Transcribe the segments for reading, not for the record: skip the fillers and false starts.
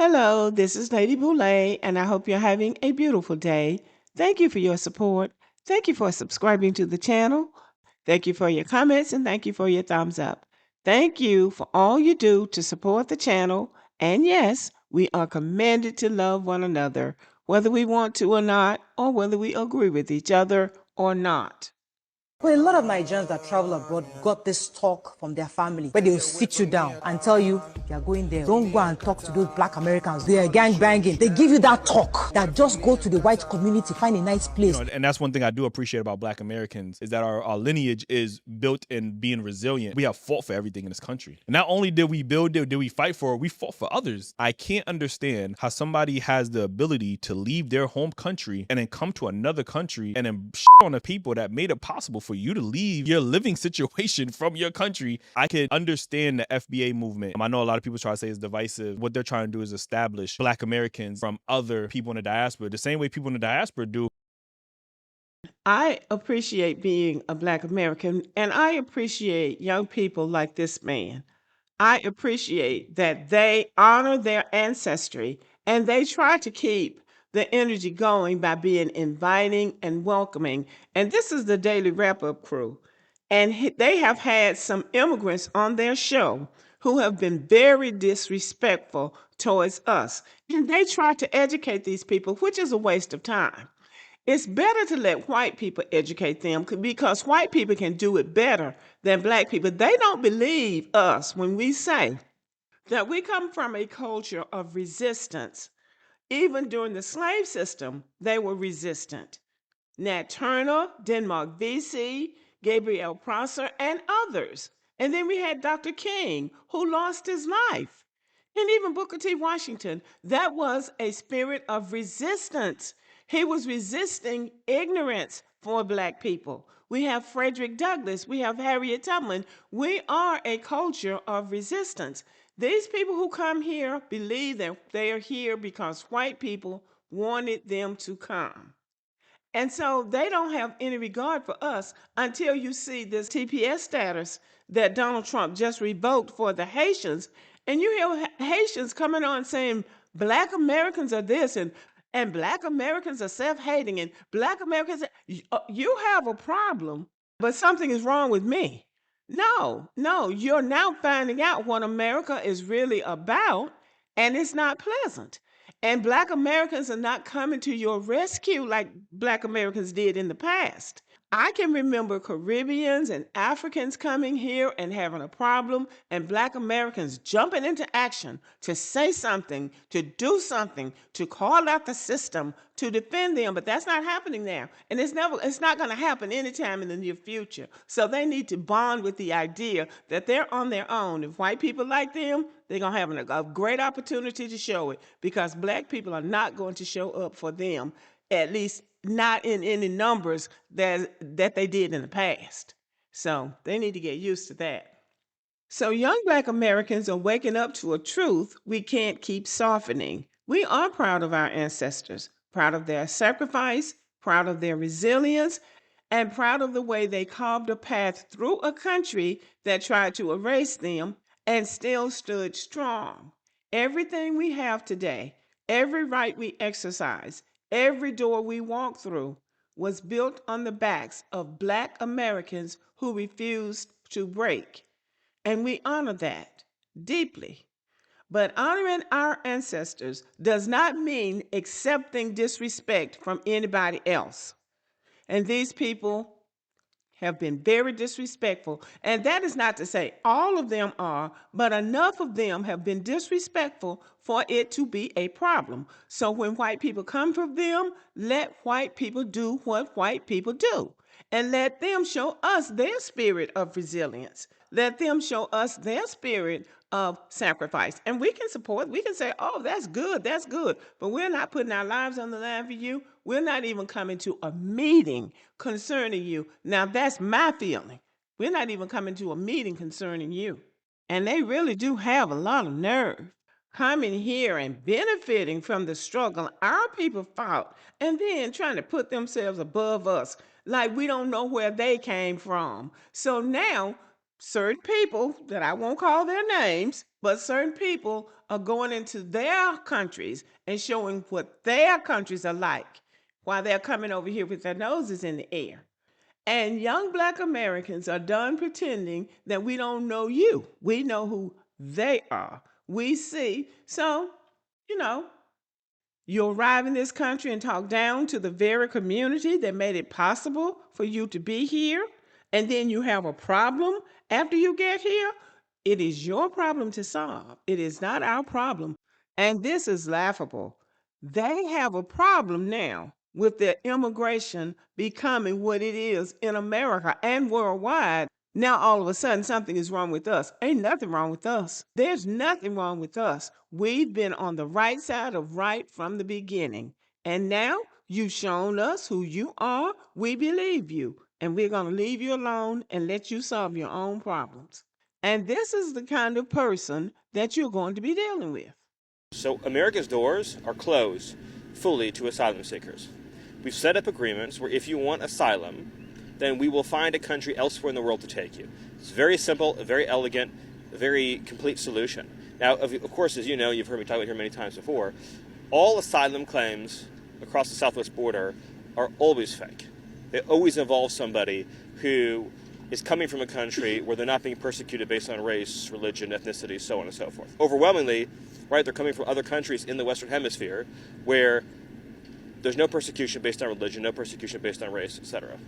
Hello, this is Lady Boulay, and I hope you're having a beautiful day. Thank you for your support. Thank you for subscribing to the channel. Thank you for your comments and thank you for your thumbs up. Thank you for all you do to support the channel. And yes, we are commanded to love one another, whether we want to or not, or whether we agree with each other or not. Well, a lot of Nigerians that travel abroad got this talk from their family where they will sit you down and tell you, if you're going there, don't go and talk to those black Americans. They are gang banging. They give you that talk that just go to the white community, find a nice place. And that's one thing I do appreciate about black Americans is that our lineage is built in being resilient. We have fought for everything in this country. And not only did we build it, did we fight for it, we fought for others. I can't understand how somebody has the ability to leave their home country and then come to another country and then shit on the people that made it possible for you to leave your living situation from your country. I could understand the FBA movement. I know a lot of people try to say it's divisive. What they're trying to do is establish black Americans from other people in the diaspora, the same way people in the diaspora do. I appreciate being a black American, and I appreciate young people like this man. I appreciate that they honor their ancestry and they try to keep the energy going by being inviting and welcoming. And this is the Daily Wrap Up crew. And they have had some immigrants on their show who have been very disrespectful towards us. And they try to educate these people, which is a waste of time. It's better to let white people educate them because white people can do it better than black people. They don't believe us when we say that we come from a culture of resistance. Even during the slave system, they were resistant. Nat Turner, Denmark Vesey, Gabriel Prosser, and others. And then we had Dr. King, who lost his life. And even Booker T. Washington, that was a spirit of resistance. He was resisting ignorance for black people. We have Frederick Douglass, we have Harriet Tubman. We are a culture of resistance. These people who come here believe that they are here because white people wanted them to come. And so they don't have any regard for us until you see this TPS status that Donald Trump just revoked for the Haitians. And you hear Haitians coming on saying black Americans are this and black Americans are self-hating and black Americans, you have a problem, but something is wrong with me. No, you're now finding out what America is really about, and it's not pleasant. And black Americans are not coming to your rescue like black Americans did in the past. I can remember Caribbeans and Africans coming here and having a problem, and black Americans jumping into action to say something, to do something, to call out the system, to defend them. But that's not happening now. And it's not going to happen anytime in the near future. So they need to bond with the idea that they're on their own. If white people like them, they're going to have a great opportunity to show it, because black people are not going to show up for them, at least not in any numbers that they did in the past. So they need to get used to that. So young black Americans are waking up to a truth we can't keep softening. We are proud of our ancestors, proud of their sacrifice, proud of their resilience, and proud of the way they carved a path through a country that tried to erase them and still stood strong. Everything we have today, every right we exercise, every door we walk through was built on the backs of black Americans who refused to break. And we honor that deeply. But honoring our ancestors does not mean accepting disrespect from anybody else. And these people have been very disrespectful. And that is not to say all of them are, but enough of them have been disrespectful for it to be a problem. So when white people come for them, let white people do what white people do. And let them show us their spirit of resilience. Let them show us their spirit of sacrifice. And we can support, we can say, oh, that's good, but we're not putting our lives on the line for you. We're not even coming to a meeting concerning you. Now, that's my feeling. We're not even coming to a meeting concerning you. And they really do have a lot of nerve coming here and benefiting from the struggle our people fought and then trying to put themselves above us like we don't know where they came from. So now, certain people that I won't call their names But certain people are going into their countries and showing what their countries are like while they're coming over here with their noses in the air. And young black Americans are done pretending that we don't know you. We know who they are. We see. So, you know, you arrive in this country and talk down to the very community that made it possible for you to be here, and then you have a problem after you get here. It is your problem to solve. It is not our problem. And this is laughable. They have a problem now with their immigration becoming what it is in America and worldwide. Now, all of a sudden, something is wrong with us. Ain't nothing wrong with us. There's nothing wrong with us. We've been on the right side of right from the beginning. And now you've shown us who you are. We believe you. And we're going to leave you alone and let you solve your own problems. And this is the kind of person that you're going to be dealing with. So America's doors are closed fully to asylum seekers. We've set up agreements where if you want asylum, then we will find a country elsewhere in the world to take you. It's very simple, very elegant, a very complete solution. Now, of course, as you know, you've heard me talk about here many times before, all asylum claims across the southwest border are always fake. They always involve somebody who is coming from a country where they're not being persecuted based on race, religion, ethnicity, so on and so forth. Overwhelmingly, right, they're coming from other countries in the Western Hemisphere where there's no persecution based on religion, no persecution based on race, etc.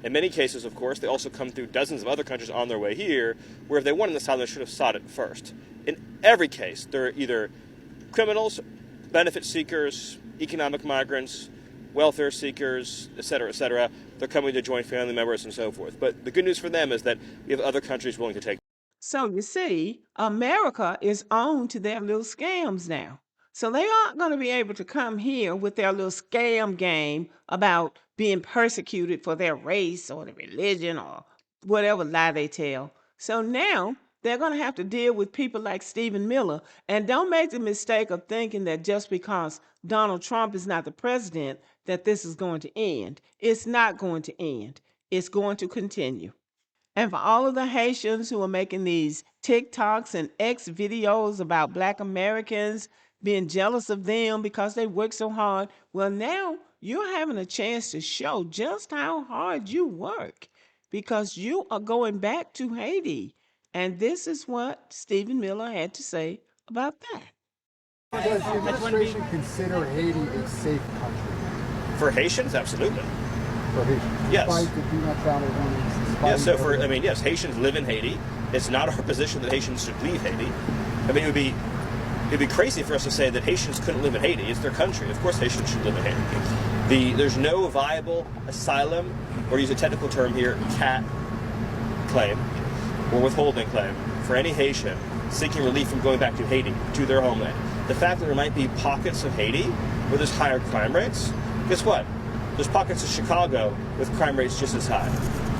In many cases, of course, they also come through dozens of other countries on their way here, where if they wanted asylum, they should have sought it first. In every case, they're either criminals, benefit seekers, economic migrants, welfare seekers, etc., etc. They're coming to join family members and so forth. But the good news for them is that we have other countries willing to take. So you see, America is on to their little scams now. So they aren't going to be able to come here with their little scam game about being persecuted for their race or their religion or whatever lie they tell. So now they're going to have to deal with people like Stephen Miller. And don't make the mistake of thinking that just because Donald Trump is not the president, that this is going to end. It's not going to end. It's going to continue. And for all of the Haitians who are making these TikToks and X videos about Black Americans being jealous of them because they work so hard, well, now you're having a chance to show just how hard you work because you are going back to Haiti. And this is what Stephen Miller had to say about that. Does the administration consider Haiti a safe country For Haitians, absolutely. for Haitians? Yes. Despite the do not travel warnings, despite Yeah, so for, everything? yes, Haitians live in Haiti. It's not our position that Haitians should leave Haiti. I mean, it'd be crazy for us to say that Haitians couldn't live in Haiti. It's their country. Of course Haitians should live in Haiti. There's no viable asylum, or to use a technical term here, CAT claim, or withholding claim, for any Haitian seeking relief from going back to Haiti, to their homeland. The fact that there might be pockets of Haiti where there's higher crime rates, guess what? There's pockets of Chicago with crime rates just as high,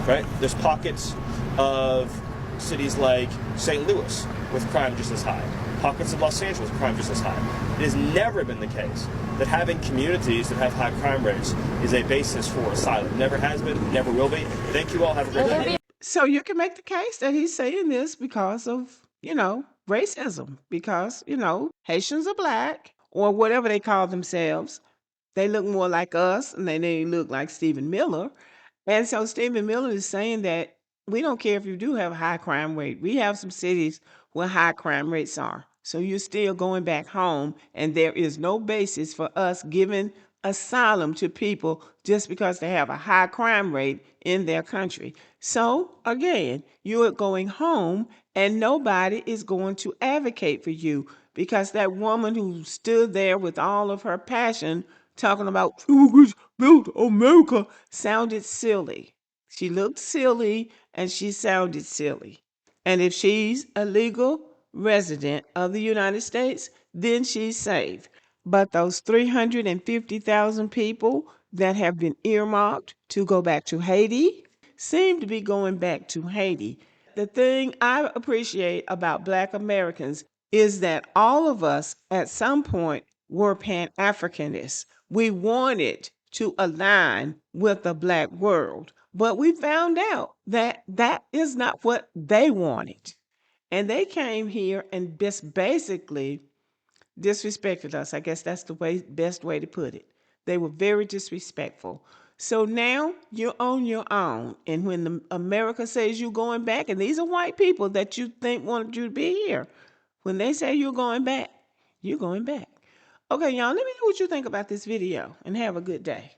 right? There's pockets of cities like St. Louis with crime just as high. Pockets of Los Angeles with crime just as high. It has never been the case that having communities that have high crime rates is a basis for asylum. Never has been, never will be. Thank you all. Have a great day. So you can make the case that he's saying this because of, racism, because, Haitians are black or whatever they call themselves. They look more like us and they look like Stephen Miller. And so Stephen Miller is saying that we don't care if you do have a high crime rate. We have some cities where high crime rates are. So you're still going back home, and there is no basis for us giving asylum to people just because they have a high crime rate in their country. So again, you are going home, and nobody is going to advocate for you because that woman who stood there with all of her passion talking about who built America sounded silly. She looked silly and she sounded silly. And if she's a legal resident of the United States, then she's safe. But those 350,000 people that have been earmarked to go back to Haiti seem to be going back to Haiti. The thing I appreciate about Black Americans is that all of us at some point were Pan Africanists. We wanted to align with the Black world, but we found out that that is not what they wanted. And they came here and just basically disrespected us. I guess that's the best way to put it. They were very disrespectful. So now you're on your own. And when America says you're going back, and these are white people that you think wanted you to be here, when they say you're going back, you're going back. Okay, y'all, let me know what you think about this video and have a good day.